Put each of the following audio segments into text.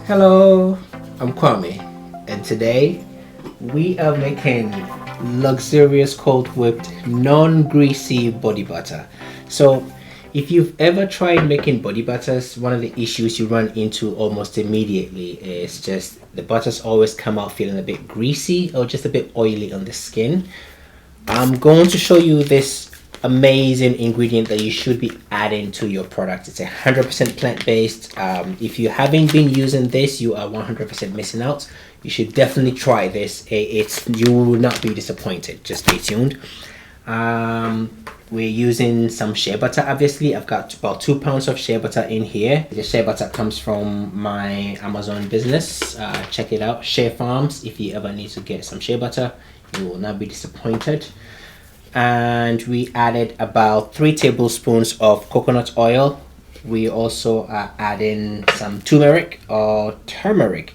Hello, I'm Kwame, and today we are making luxurious cold whipped non-greasy body butter. So if you've ever tried making body butters, one of the issues you run into almost immediately is just the butters always come out feeling a bit greasy or just a bit oily on the skin. I'm going to show you this amazing ingredient that you should be adding to your product. It's 100% plant-based. If you haven't been using this, you are 100% missing out. You should definitely try this. You will not be disappointed. Just stay tuned. We're using some shea butter. Obviously, I've got about 2 pounds of shea butter in here. The shea butter comes from my Amazon business. Check it out, Shea Farms. If you ever need to get some shea butter, you will not be disappointed. And we added about 3 tablespoons of coconut oil. We also are adding some turmeric or turmeric.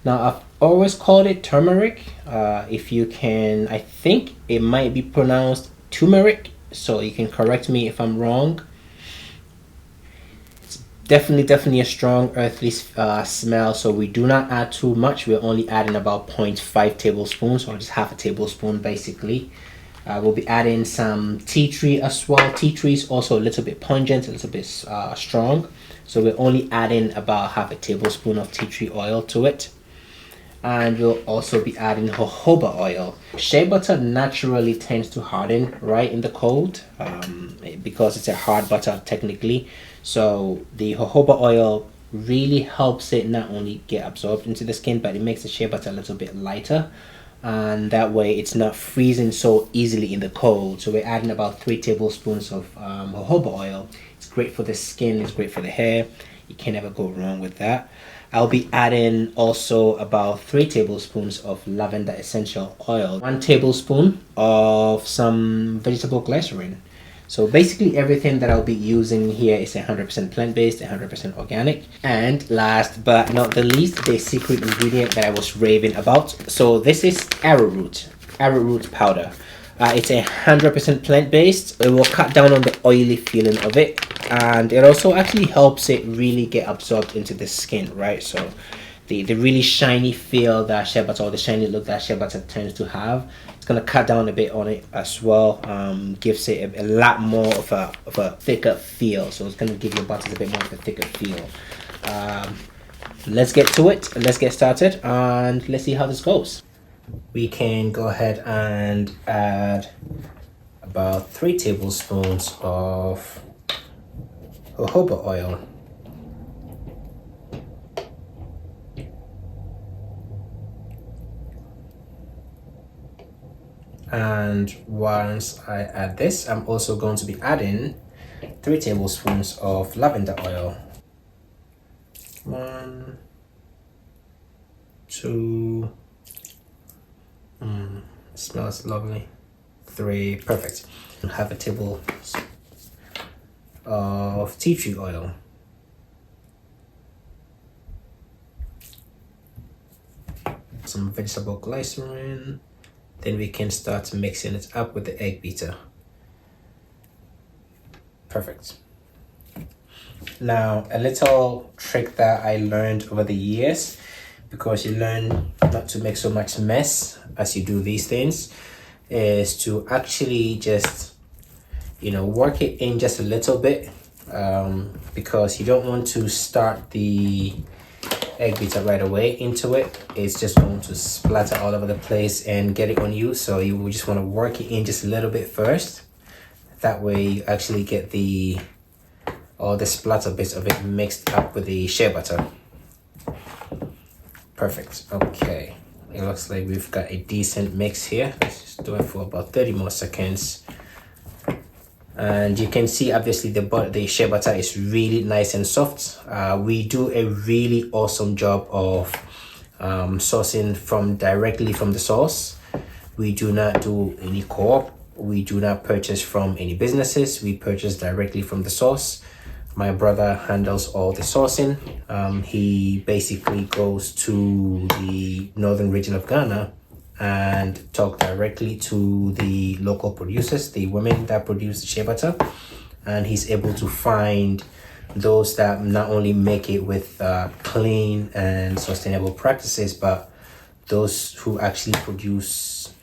Now, I've always called it turmeric. If you can, I think it might be pronounced turmeric, so you can correct me if I'm wrong. It's definitely a strong earthly smell, so we do not add too much. We're only adding about 0.5 tablespoons, or just half a tablespoon basically. We'll be adding some tea tree as well. Tea tree is also a little bit pungent, a little bit strong. So we're only adding about half a tablespoon of tea tree oil to it. And we'll also be adding jojoba oil. Shea butter naturally tends to harden right in the cold because it's a hard butter technically. So the jojoba oil really helps it not only get absorbed into the skin, but it makes the shea butter a little bit lighter. And that way it's not freezing so easily in the cold. So we're adding about 3 tablespoons of jojoba oil. It's great for the skin, it's great for the hair. You can never go wrong with that. I'll be adding also about 3 tablespoons of lavender essential oil, 1 tablespoon of some vegetable glycerin. So basically everything that I'll be using here is 100% plant-based, 100% organic. And last but not the least, the secret ingredient that I was raving about. So this is arrowroot powder. It's 100% plant-based. It will cut down on the oily feeling of it. And it also actually helps it really get absorbed into the skin, right? So the really shiny feel that shea butter, or the shiny look that shea butter tends to have, it's gonna cut down a bit on it as well. Gives it a lot more of a thicker feel. So it's gonna give your butters a bit more of a thicker feel. Let's get to it. Let's get started and let's see how this goes. We can go ahead and add about 3 tablespoons of jojoba oil. And once I add this, I'm also going to be adding 3 tablespoons of lavender oil. 1, 2, it smells lovely. 3, perfect. Half a tablespoon of tea tree oil. Some vegetable glycerin. Then we can start mixing it up with the egg beater. Perfect. Now, a little trick that I learned over the years, because you learn not to make so much mess as you do these things, is to actually just, work it in just a little bit, because you don't want to start the egg beater right away into it. It's just going to splatter all over the place and get it on you. So you just want to work it in just a little bit first. That way you actually get all the splatter bits of it mixed up with the shea butter. Perfect. Okay, it looks like we've got a decent mix here. Let's just do it for about 30 more seconds. And you can see obviously the shea butter is really nice and soft. We do a really awesome job of sourcing directly from the source. We do not do any co-op. We do not purchase from any businesses. We purchase directly from the source. My brother handles all the sourcing. He basically goes to the northern region of Ghana and talk directly to the local producers, the women that produce the shea butter, and he's able to find those that not only make it with clean and sustainable practices, but those who actually produce,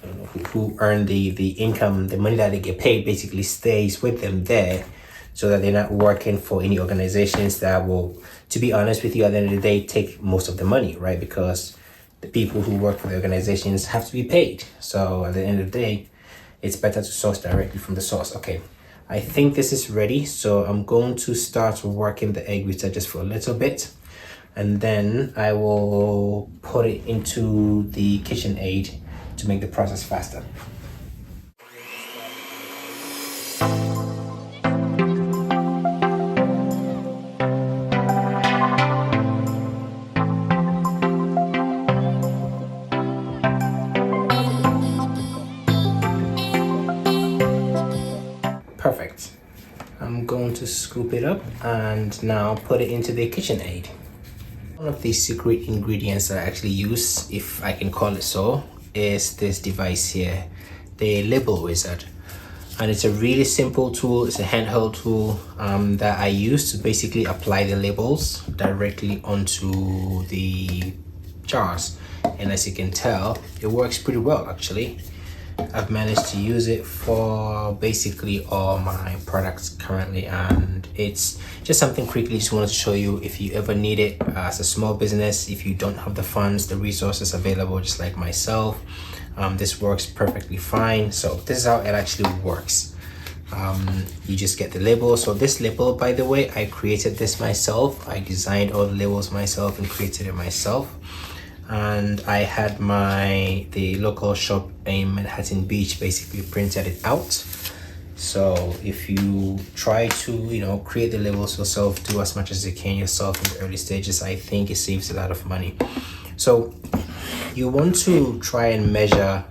who earn the income, the money that they get paid basically stays with them there, so that they're not working for any organizations that will, to be honest with you, at the end of the day, take most of the money, right? Because the people who work for the organizations have to be paid. So at the end of the day, it's better to source directly from the source. Okay, I think this is ready. So I'm going to start working the egg whisker just for a little bit. And then I will put it into the KitchenAid to make the process faster. Perfect. I'm going to scoop it up and now put it into the KitchenAid. One of the secret ingredients that I actually use, if I can call it so, is this device here, the label wizard. And it's a really simple tool. It's a handheld tool that I use to basically apply the labels directly onto the jars. And as you can tell, it works pretty well actually. I've managed to use it for basically all my products currently, and it's just something quickly just wanted to show you if you ever need it as a small business. If you don't have the funds, the resources available, just like myself, this works perfectly fine. So this is how it actually works. You just get the label. So this label, by the way, I created this myself. I designed all the labels myself and created it myself. And I had the local shop in Manhattan Beach basically printed it out. So if you try to create the labels yourself, do as much as you can yourself in the early stages, I think it saves a lot of money. So you want to try and measure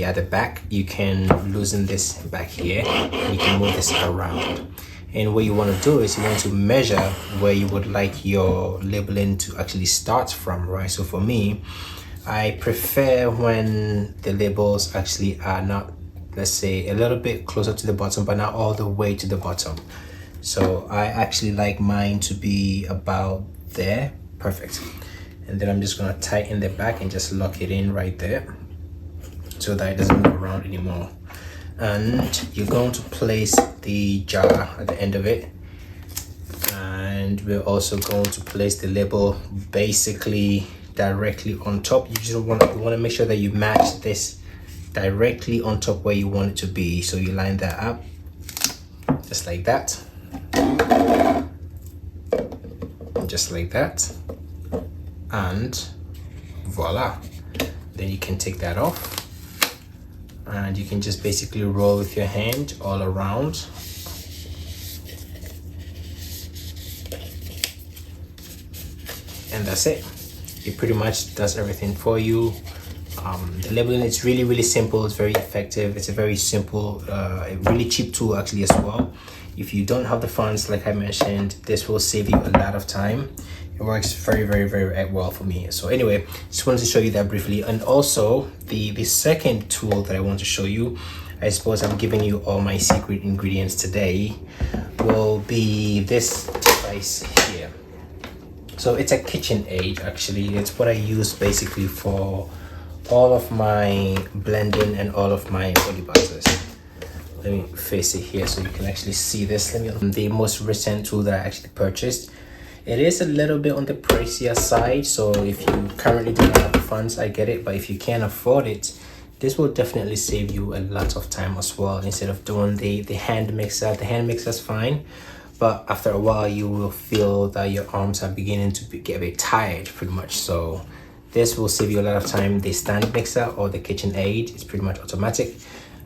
at the back. You can loosen this back here, you can move this around. And what you want to do is you want to measure where you would like your labeling to actually start from, right? So for me, I prefer when the labels actually are not, let's say, a little bit closer to the bottom, but not all the way to the bottom. So I actually like mine to be about there. Perfect. And then I'm just going to tighten the back and just lock it in right there so that it doesn't move around anymore. And you're going to place the jar at the end of it, and we're also going to place the label basically directly on top. You just want to make sure that you match this directly on top where you want it to be. So you line that up just like that, just like that, and voila. Then you can take that off, and you can just basically roll with your hand all around. And that's it. It pretty much does everything for you. The labeling is really simple. It's very effective. It's a very simple, a really cheap tool actually as well. If you don't have the funds, like I mentioned, this will save you a lot of time. It works very well for me. So anyway, just wanted to show you that briefly. And also the second tool that I want to show you, I suppose I'm giving you all my secret ingredients today, will be this device here. So it's a KitchenAid actually. It's what I use basically for all of my blending and all of my body butters. Let me face it here so you can actually see this. The most recent tool that I actually purchased. It is a little bit on the pricier side, so if you currently do not have the funds, I get it. But if you can't afford it, this will definitely save you a lot of time as well. Instead of doing the hand mixer, the hand mixer is fine, but after a while you will feel that your arms are beginning to get a bit tired pretty much. So this will save you a lot of time. The stand mixer or the KitchenAid is pretty much automatic.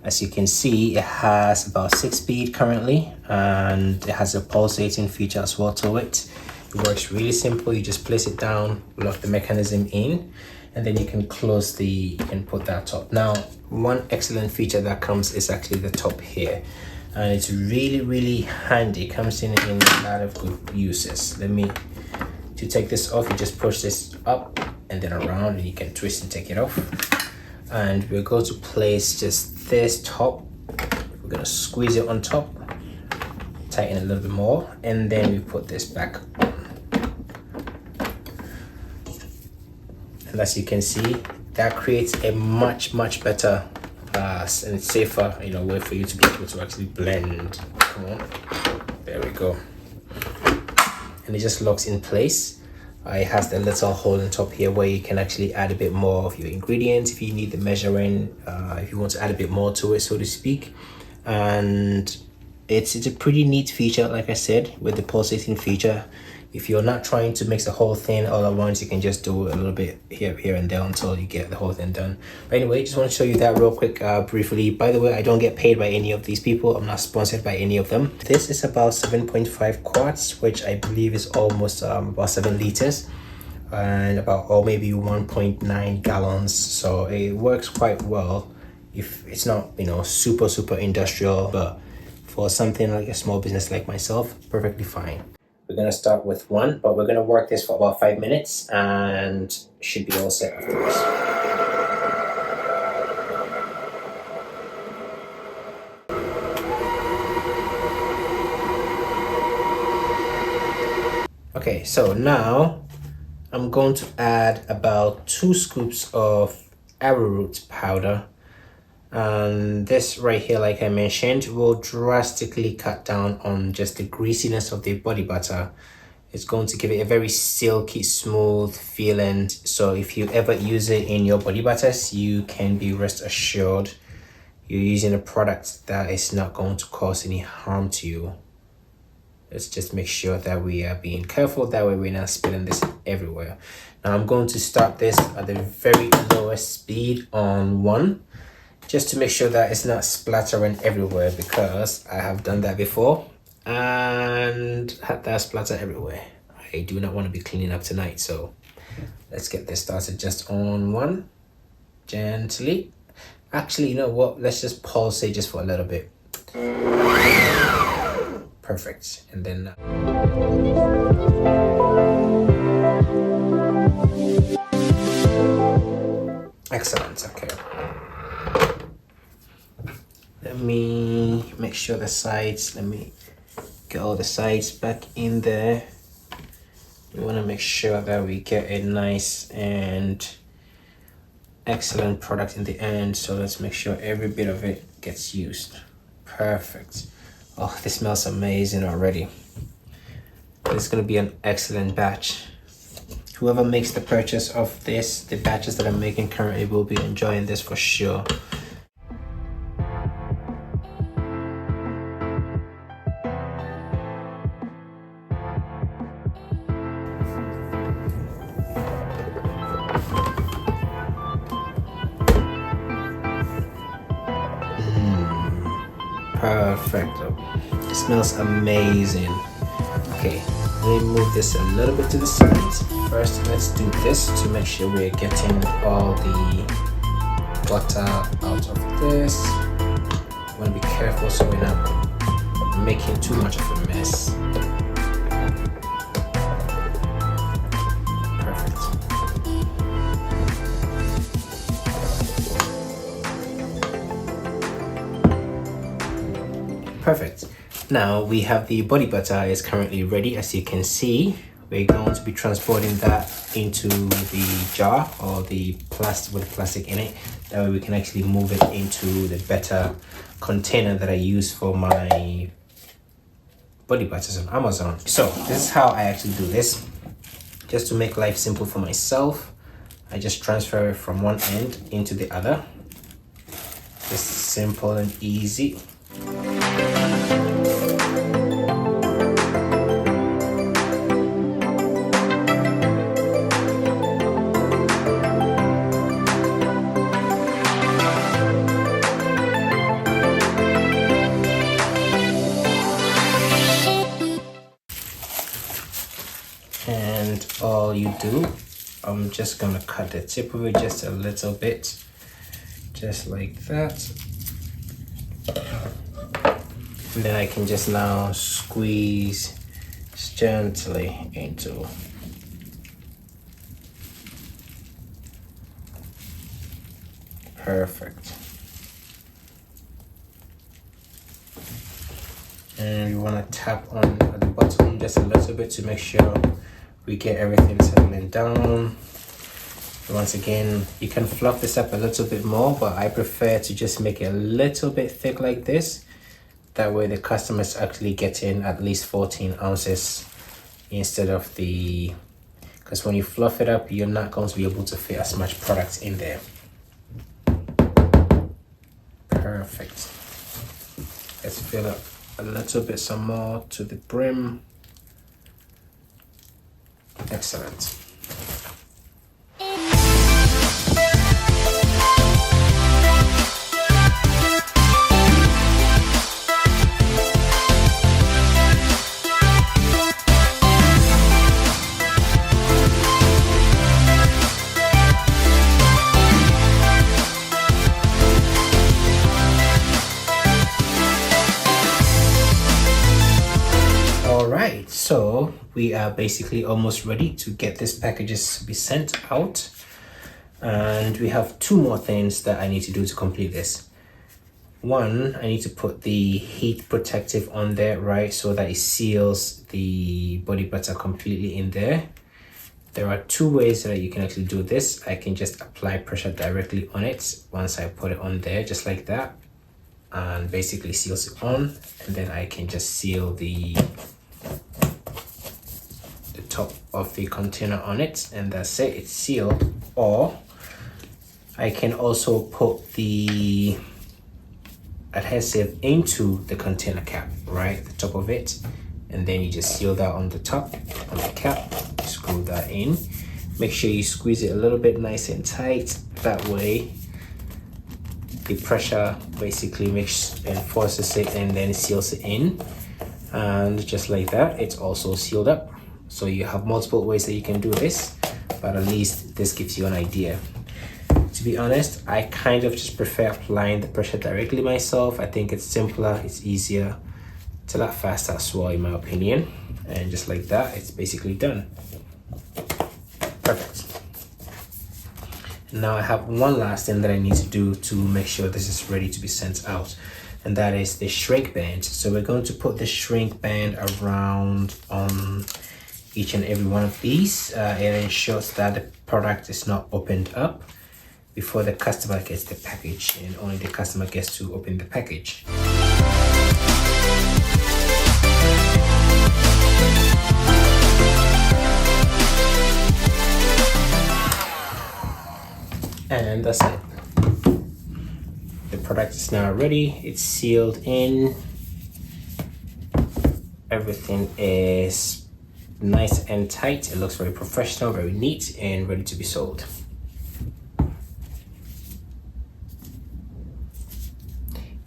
As you can see, it has about 6 speed currently, and it has a pulsating feature as well to it. It works really simple. You just place it down, lock the mechanism in, and then you can close you can put that top. Now, one excellent feature that comes is actually the top here, and it's really handy. It comes in a lot of good uses. To take this off, you just push this up and then around, and you can twist and take it off. And we're going to place just this top. We're going to squeeze it on top, tighten a little bit more, and then we put this back on. And as you can see, that creates a much better and it's safer, way for you to be able to actually blend. Come on, there we go. And it just locks in place. It has the little hole on top here where you can actually add a bit more of your ingredients if you need the measuring, if you want to add a bit more to it, so to speak. And it's a pretty neat feature, like I said, with the pulsating feature. If you're not trying to mix the whole thing all at once, you can just do a little bit here and there until you get the whole thing done. But anyway, just want to show you that real quick, briefly. By the way, I don't get paid by any of these people. I'm not sponsored by any of them. This is about 7.5 quarts, which I believe is almost about 7 liters, and about maybe 1.9 gallons. So it works quite well. If it's not super industrial, but for something like a small business like myself, perfectly fine. We're going to start with one, but we're going to work this for about 5 minutes and should be all set afterwards. Okay, so now I'm going to add about 2 scoops of arrowroot powder. And this right here, like I mentioned, will drastically cut down on just the greasiness of the body butter. It's going to give it a very silky, smooth feeling. So if you ever use it in your body butters, you can be rest assured you're using a product that is not going to cause any harm to you. Let's just make sure that we are being careful. That way we're not spilling this everywhere. Now I'm going to start this at the very lowest speed on 1. Just to make sure that it's not splattering everywhere, because I have done that before and had that splatter everywhere. I do not want to be cleaning up tonight, so let's get this started just on 1, gently. Actually, you know what? Let's just pulse it just for a little bit. Perfect. And then excellent. Okay. Let me make sure the sides, let me get all the sides back in there. We want to make sure that we get a nice and excellent product in the end. So let's make sure every bit of it gets used. Perfect. Oh, this smells amazing already. This is going to be an excellent batch. Whoever makes the purchase of this, the batches that I'm making currently, will be enjoying this for sure. Perfect. It smells amazing. Okay, let me move this a little bit to the sides. First, let's do this to make sure we're getting all the butter out of this. I want to be careful so we're not making too much of a mess. Perfect. Now we have the body butter is currently ready. As you can see, we're going to be transporting that into the jar or the plastic with the plastic in it. That way we can actually move it into the better container that I use for my body butters on Amazon. So this is how I actually do this. Just to make life simple for myself, I just transfer it from one end into the other. Just simple and easy. And all you do, I'm just gonna cut the tip of it just a little bit, just like that. And then I can just now squeeze gently into. Perfect. and we want to tap on at the bottom just a little bit to make sure we get everything settling down. Once again, you can fluff this up a little bit more, but I prefer to just make it a little bit thick like this. That way the customer's actually getting at least 14 ounces instead of the, because when you fluff it up, you're not going to be able to fit as much product in there. Perfect. Let's fill up a little bit some more to the brim. Excellent. Alright, so we are basically almost ready to get these packages to be sent out, and we have two more things that I need to do to complete this. One, I need to put the heat protective on there, right, so that it seals the body butter completely in there. There are two ways that you can actually do this. I can just apply pressure directly on it once I put it on there, just like that, and basically seals it on, and then I can just seal the top of the container on it, and that's it, it's sealed. Or I can also put the adhesive into the container cap, right, the top of it, and then you just seal that on the top, on the cap, screw that in. Make sure you squeeze it a little bit nice and tight, that way the pressure basically makes and forces it and then seals it in, and just like that, it's also sealed up. So you have multiple ways that you can do this, but at least this gives you an idea. To be honest, I kind of just prefer applying the pressure directly myself. I think it's simpler, it's easier, it's a lot faster as well in my opinion. And just like that, it's basically done. Perfect. Now I have one last thing that I need to do to make sure this is ready to be sent out, and that is the shrink band. So we're going to put the shrink band around on each and every one of these. It ensures that the product is not opened up before the customer gets the package, and only the customer gets to open the package. And that's it. The product is now ready, it's sealed in, everything is nice and tight. It looks very professional, very neat, and ready to be sold.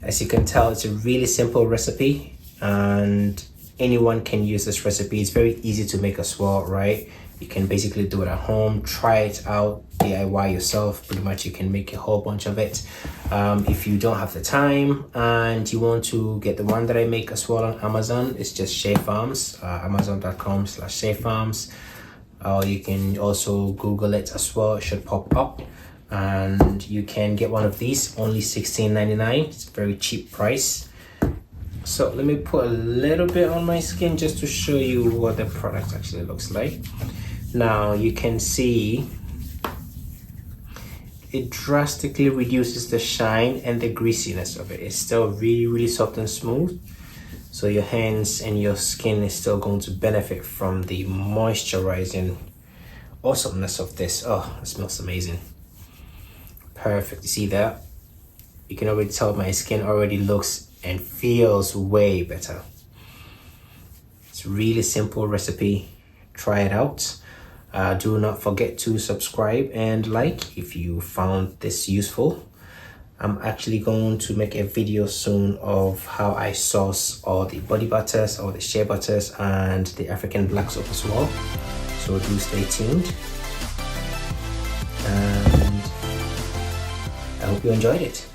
As you can tell, it's a really simple recipe, and anyone can use this recipe. It's very easy to make as well, right? You can basically do it at home, try it out, DIY yourself. Pretty much you can make a whole bunch of it. If you don't have the time and you want to get the one that I make as well on Amazon, it's just Shea Farms, amazon.com/Shea Farms. You can also Google it as well, it should pop up. And you can get one of these, only $16.99. It's a very cheap price. So let me put a little bit on my skin just to show you what the product actually looks like. Now you can see it drastically reduces the shine and the greasiness of it. It's still really soft and smooth, so your hands and your skin is still going to benefit from the moisturizing awesomeness of this. Oh, it smells amazing. Perfect. You see that? You can already tell my skin already looks and feels way better. It's a really simple recipe. Try it out. Do not forget to subscribe and like if you found this useful. I'm actually going to make a video soon of how I source all the body butters, all the shea butters, and the African black soap as well. So do stay tuned. And I hope you enjoyed it.